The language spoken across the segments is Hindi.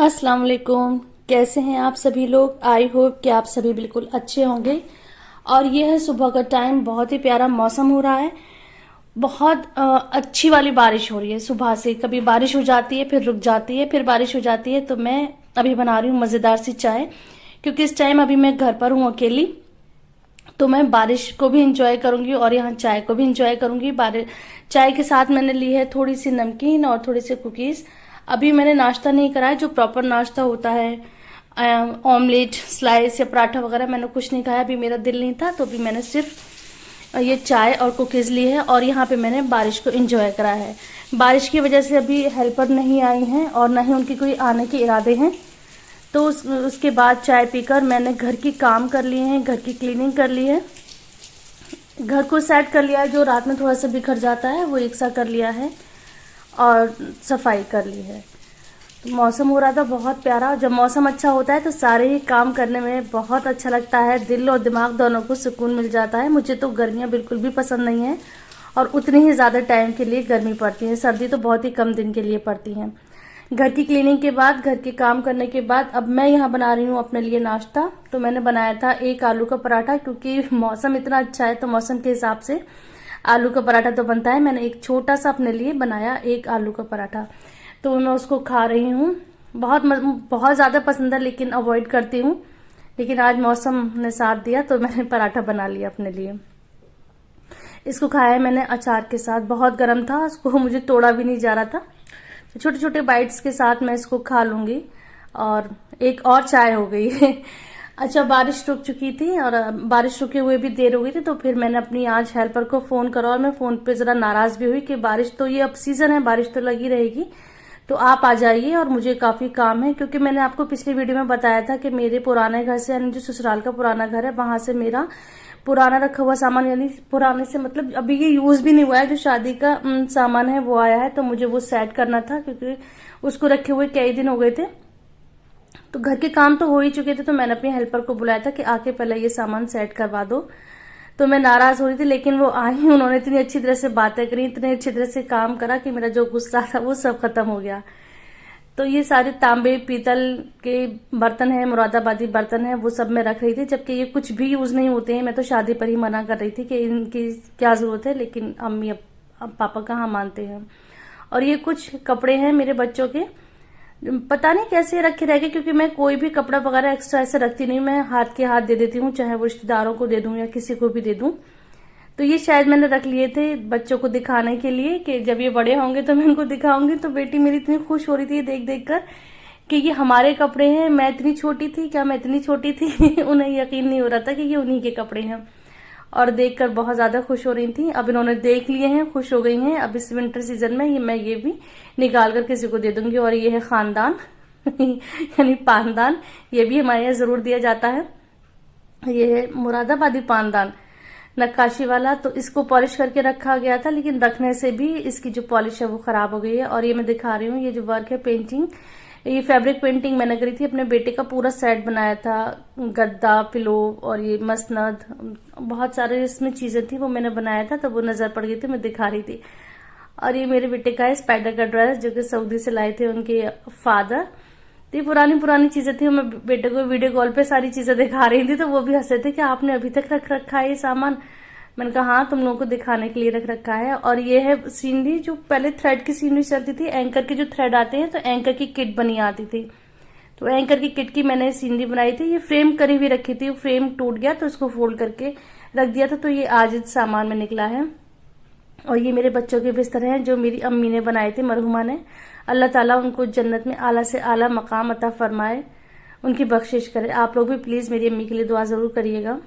अस्सलाम वालेकुम। कैसे हैं आप सभी लोग। आई होप कि आप सभी बिल्कुल अच्छे होंगे। और ये है सुबह का टाइम, बहुत ही प्यारा मौसम हो रहा है। बहुत अच्छी वाली बारिश हो रही है सुबह से। कभी बारिश हो जाती है, फिर रुक जाती है, फिर बारिश हो जाती है। तो मैं अभी बना रही हूँ मज़ेदार सी चाय, क्योंकि इस टाइम अभी मैं घर पर हूँ अकेली। तो मैं बारिश को भी इंजॉय करूंगी और यहाँ चाय को भी इंजॉय करूंगी। बारिश चाय के साथ मैंने ली है थोड़ी सी नमकीन और थोड़ी सी कुकीज़। अभी मैंने नाश्ता नहीं करा है, जो प्रॉपर नाश्ता होता है, ऑमलेट, स्लाइस या पराठा वगैरह मैंने कुछ नहीं खाया। अभी मेरा दिल नहीं था, तो अभी मैंने सिर्फ ये चाय और कुकीज़ ली है और यहाँ पे मैंने बारिश को एंजॉय करा है। बारिश की वजह से अभी हेल्पर नहीं आई हैं और ना ही उनकी कोई आने के इरादे हैं। तो उसके बाद चाय पीकर मैंने घर की काम कर लिए हैं, घर की क्लीनिंग कर ली है, घर को सेट कर लिया है। जो रात में थोड़ा सा बिखर जाता है वो एक सा कर लिया है और सफाई कर ली है। तो मौसम हो रहा था बहुत प्यारा। जब मौसम अच्छा होता है तो सारे ही काम करने में बहुत अच्छा लगता है, दिल और दिमाग दोनों को सुकून मिल जाता है। मुझे तो गर्मियाँ बिल्कुल भी पसंद नहीं है और उतनी ही ज़्यादा टाइम के लिए गर्मी पड़ती है। सर्दी तो बहुत ही कम दिन के लिए पड़ती है। घर की क्लीनिंग के बाद, घर के काम करने के बाद अब मैं यहाँ बना रही हूँ अपने लिए नाश्ता। तो मैंने बनाया था एक आलू का पराठा, क्योंकि मौसम इतना अच्छा है तो मौसम के हिसाब से आलू का पराठा तो बनता है। मैंने एक छोटा सा अपने लिए बनाया एक आलू का पराठा, तो मैं उसको खा रही हूँ। बहुत ज़्यादा पसंद है लेकिन अवॉइड करती हूँ, लेकिन आज मौसम ने साथ दिया तो मैंने पराठा बना लिया अपने लिए। इसको खाया है मैंने अचार के साथ, बहुत गर्म था, उसको मुझे तोड़ा भी नहीं जा रहा था। तो छोटे छोटे बाइट्स के साथ मैं इसको खा लूंगी। और एक और चाय हो गई है। अच्छा, बारिश रुक चुकी थी और बारिश रुके हुए भी देर हो गई थी, तो फिर मैंने अपनी आज हेल्पर को फ़ोन करा और मैं फ़ोन पे ज़रा नाराज़ भी हुई कि बारिश तो, ये अब सीज़न है, बारिश तो लगी रहेगी, तो आप आ जाइए और मुझे काफ़ी काम है। क्योंकि मैंने आपको पिछली वीडियो में बताया था कि मेरे पुराने घर से, यानी जो ससुराल का पुराना घर है, वहां से मेरा पुराना रखा हुआ सामान, यानी पुराने से मतलब अभी ये यूज भी नहीं हुआ है, जो शादी का सामान है वो आया है, तो मुझे वो सेट करना था, क्योंकि उसको रखे हुए कई दिन हो गए थे। तो घर के काम तो हो ही चुके थे, तो मैंने अपनी हेल्पर को बुलाया था कि आके पहले ये सामान सेट करवा दो। तो मैं नाराज हो रही थी, लेकिन वो आई, उन्होंने इतनी अच्छी तरह से बातें करी, इतने अच्छी तरह से काम करा कि मेरा जो गुस्सा था वो सब खत्म हो गया। तो ये सारे तांबे पीतल के बर्तन है, मुरादाबादी बर्तन है, वो सब मैं रख रही थी, जबकि ये कुछ भी यूज नहीं होते हैं। मैं तो शादी पर ही मना कर रही थी कि इनकी क्या जरूरत है, लेकिन अम्मी अब पापा कहाँ मानते हैं। और ये कुछ कपड़े हैं मेरे बच्चों के, पता नहीं कैसे रखे रह गए, क्योंकि मैं कोई भी कपड़ा वगैरह एक्स्ट्रा ऐसे रखती नहीं, मैं हाथ के हाथ दे देती हूँ, चाहे वो रिश्तेदारों को दे दूं या किसी को भी दे दूं। तो ये शायद मैंने रख लिए थे बच्चों को दिखाने के लिए कि जब ये बड़े होंगे तो मैं इनको दिखाऊंगी। तो बेटी मेरी इतनी खुश हो रही थी देख देख कर कि ये हमारे कपड़े हैं, मैं इतनी छोटी थी क्या, मैं इतनी छोटी थी। उन्हें यकीन नहीं हो रहा था कि ये उन्हीं के कपड़े हैं, और देखकर बहुत ज्यादा खुश हो रही थी। अब इन्होंने देख लिए हैं, खुश हो गई हैं। अब इस विंटर सीजन में मैं ये भी निकाल कर किसी को दे दूंगी। और ये है खानदान यानी पानदान, ये भी हमारे यहाँ जरूर दिया जाता है। ये है मुरादाबादी पानदान, नक्काशी वाला। तो इसको पॉलिश करके रखा गया था, लेकिन रखने से भी इसकी जो पॉलिश है वो खराब हो गई है। और ये मैं दिखा रही हूँ, ये जो वर्क है पेंटिंग, ये फैब्रिक पेंटिंग मैंने करी थी। अपने बेटे का पूरा सेट बनाया था, गद्दा, पिलो और ये मसनद, बहुत सारे इसमें चीजें थी, वो मैंने बनाया था। तो वो नजर पड़ गई थी, मैं दिखा रही थी। और ये मेरे बेटे का है स्पाइडर का ड्रेस, जो कि सऊदी से लाए थे उनके फादर। तो ये पुरानी पुरानी चीजें थी। मैं बेटे को वीडियो कॉल पे सारी चीजें दिखा रही थी, तो वो भी हंसे थे कि आपने अभी तक रख रखा है ये सामान। मैंने कहा हाँ, तुम लोगों को दिखाने के लिए रख रखा है। और ये है सीनरी, जो पहले थ्रेड की सीनरी चलती थी, एंकर के जो थ्रेड आते हैं, तो एंकर की किट बनी आती थी। तो एंकर की किट की मैंने सीनरी बनाई थी। ये फ्रेम करी हुई रखी थी, फ्रेम टूट गया तो उसको फोल्ड करके रख दिया था। तो ये आज इस सामान में निकला है। और ये मेरे बच्चों के बिस्तर हैं, जो मेरी अम्मी ने बनाए थे, मरहुमा ने। अल्लाह ताला उनको जन्नत में आला से आला मकाम अता फरमाए, उनकी बख्शिश करे। आप लोग भी प्लीज मेरी अम्मी के लिए दुआ जरूर करिएगा।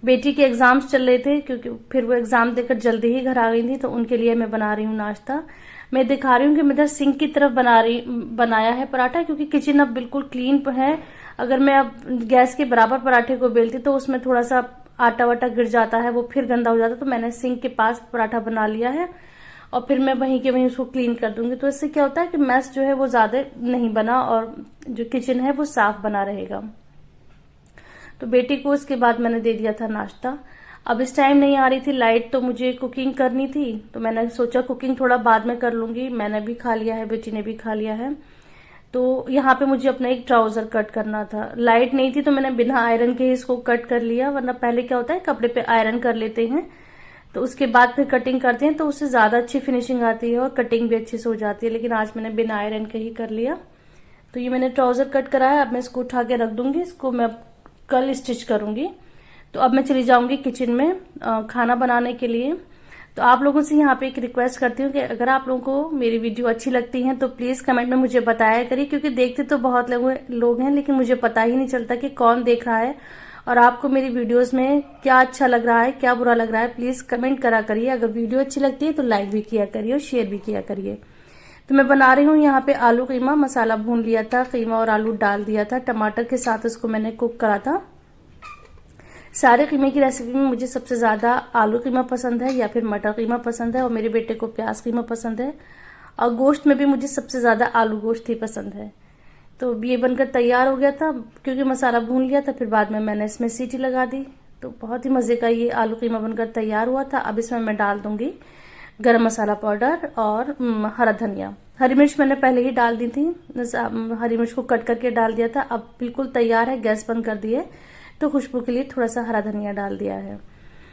बेटी के एग्जाम्स चल रहे थे, क्योंकि फिर वो एग्जाम देकर जल्दी ही घर आ गई थी, तो उनके लिए मैं बना रही हूँ नाश्ता। मैं दिखा रही हूँ कि मैं इधर सिंक की तरफ बनाया है पराठा, क्योंकि किचन अब बिल्कुल क्लीन है। अगर मैं अब गैस के बराबर पराठे को बेलती तो उसमें थोड़ा सा आटा वाटा गिर जाता है, वो फिर गंदा हो जाता है। तो मैंने सिंक के पास पराठा बना लिया है और फिर मैं वहीं के वहीं उसको क्लीन कर दूंगी। तो इससे क्या होता है कि मैस जो है वो ज्यादा नहीं बना और जो किचन है वो साफ बना रहेगा। तो बेटी को इसके बाद मैंने दे दिया था नाश्ता। अब इस टाइम नहीं आ रही थी लाइट, तो मुझे कुकिंग करनी थी, तो मैंने सोचा कुकिंग थोड़ा बाद में कर लूंगी। मैंने भी खा लिया है, बेटी ने भी खा लिया है। तो यहाँ पे मुझे अपना एक ट्राउजर कट करना था। लाइट नहीं थी तो मैंने बिना आयरन के इसको कट कर लिया, वरना पहले क्या होता है कपड़े पे आयरन कर लेते हैं तो उसके बाद फिर कटिंग करते हैं तो उससे ज्यादा अच्छी फिनिशिंग आती है और कटिंग भी अच्छे से हो जाती है। लेकिन आज मैंने बिना आयरन के ही कर लिया। तो ये मैंने ट्राउजर कट कराया, अब मैं इसको उठा के रख दूंगी, इसको मैं कल स्टिच करूंगी। तो अब मैं चली जाऊंगी किचन में खाना बनाने के लिए। तो आप लोगों से यहाँ पे एक रिक्वेस्ट करती हूँ कि अगर आप लोगों को मेरी वीडियो अच्छी लगती है तो प्लीज कमेंट में मुझे बताया करिए, क्योंकि देखते तो बहुत लोग हैं लेकिन मुझे पता ही नहीं चलता कि कौन देख रहा है और आपको मेरी वीडियोस में क्या अच्छा लग रहा है क्या बुरा लग रहा है। प्लीज कमेंट करा करिए। अगर वीडियो अच्छी लगती है तो लाइक भी किया करिए और शेयर भी किया करिए। तो मैं बना रही हूँ यहाँ पे आलू कीमा। मसाला भून लिया था, कीमा और आलू डाल दिया था, टमाटर के साथ उसको मैंने कुक करा था। सारे कीमे की रेसिपी में मुझे सबसे ज्यादा आलू कीमा पसंद है या फिर मटर कीमा पसंद है, और मेरे बेटे को प्याज कीमा पसंद है, और गोश्त में भी मुझे सबसे ज्यादा आलू गोश्त ही पसंद है। तो ये बनकर तैयार हो गया था, क्योंकि मसाला भून लिया था, फिर बाद में मैंने इसमें सीटी लगा दी। तो बहुत ही मजे का ये आलू कीमा बनकर तैयार हुआ था। अब इसमें मैं डाल दूंगी गरम मसाला पाउडर और हरा धनिया। हरी मिर्च मैंने पहले ही डाल दी थी, हरी मिर्च को कट करके डाल दिया था। अब बिल्कुल तैयार है, गैस बंद कर दी है। तो खुशबू के लिए थोड़ा सा हरा धनिया डाल दिया है।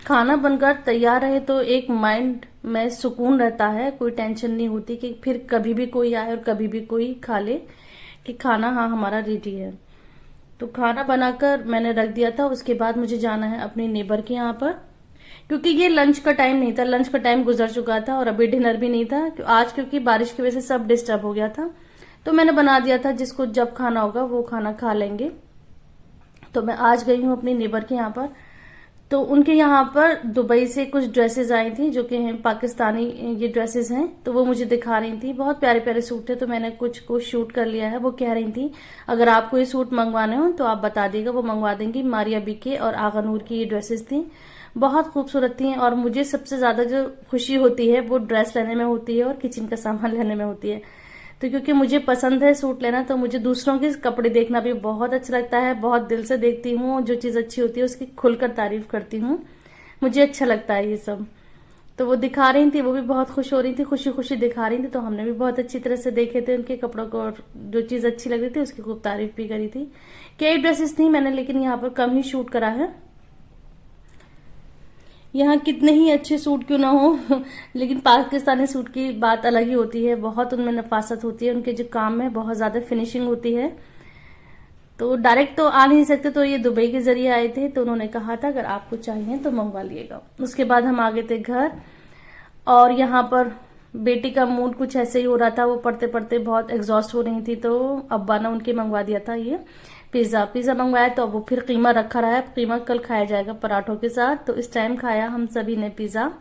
खाना बनकर तैयार रहे तो एक माइंड में सुकून रहता है, कोई टेंशन नहीं होती कि फिर कभी भी कोई आए और कभी भी कोई खा ले कि खाना हाँ हमारा रेडी है। तो खाना बनाकर मैंने रख दिया था। उसके बाद मुझे जाना है अपनी नेबर के यहाँ पर, क्योंकि ये लंच का टाइम नहीं था, लंच का टाइम गुजर चुका था और अभी डिनर भी नहीं था। आज क्योंकि बारिश की वजह से सब डिस्टर्ब हो गया था, तो मैंने बना दिया था जिसको जब खाना होगा वो खाना खा लेंगे। तो मैं आज गई हूँ अपनी नेबर के यहाँ पर। तो उनके यहाँ पर दुबई से कुछ ड्रेसेस आई थी जो कि हैं पाकिस्तानी ये ड्रेसेस हैं। तो वो मुझे दिखा रही थी, बहुत प्यारे प्यारे सूट थे, तो मैंने कुछ को शूट कर लिया है। वो कह रही थी अगर आपको ये सूट मंगवाने हो तो आप बता देगा, वो मंगवा देंगी। मारिया बीके और आगा नूर की ये ड्रेसेस थी, बहुत खूबसूरत थी। और मुझे सबसे ज्यादा जो खुशी होती है वो ड्रेस लेने में होती है और किचन का सामान लेने में होती है। तो क्योंकि मुझे पसंद है सूट लेना, तो मुझे दूसरों के कपड़े देखना भी बहुत अच्छा लगता है। बहुत दिल से देखती हूँ, जो चीज अच्छी होती है उसकी खुलकर तारीफ करती हूँ, मुझे अच्छा लगता है ये सब। तो वो दिखा रही थी, वो भी बहुत खुश हो रही थी, खुशी खुशी दिखा रही थी। तो हमने भी बहुत अच्छी तरह से देखे थे उनके कपड़ों को, और जो चीज अच्छी लग रही थी उसकी खूब तारीफ भी करी थी। कई ड्रेसेस थी मैंने, लेकिन यहाँ पर कम ही शूट करा है। यहाँ कितने ही अच्छे सूट क्यों ना हो लेकिन पाकिस्तानी सूट की बात अलग ही होती है, बहुत उनमें नफासत होती है, उनके जो काम में बहुत ज्यादा फिनिशिंग होती है। तो डायरेक्ट तो आ नहीं सकते, तो ये दुबई के जरिए आए थे, तो उन्होंने कहा था अगर आपको चाहिए तो मंगवा लिएगा। उसके बाद हम आ गए थे घर, और यहाँ पर बेटी का मूड कुछ ऐसे ही हो रहा था, वो पढ़ते पढ़ते बहुत एग्जॉस्ट हो रही थी। तो अब्बा ने उनके मंगवा दिया था ये पिज्जा मंगवाया। तो अब वो फिर कीमा रखा रहा है, कीमा कल खाया जाएगा पराठों के साथ। तो इस टाइम खाया हम सभी ने पिज्जा।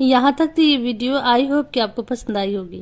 यहाँ तक थी ये वीडियो, आई होप कि आपको पसंद आई होगी।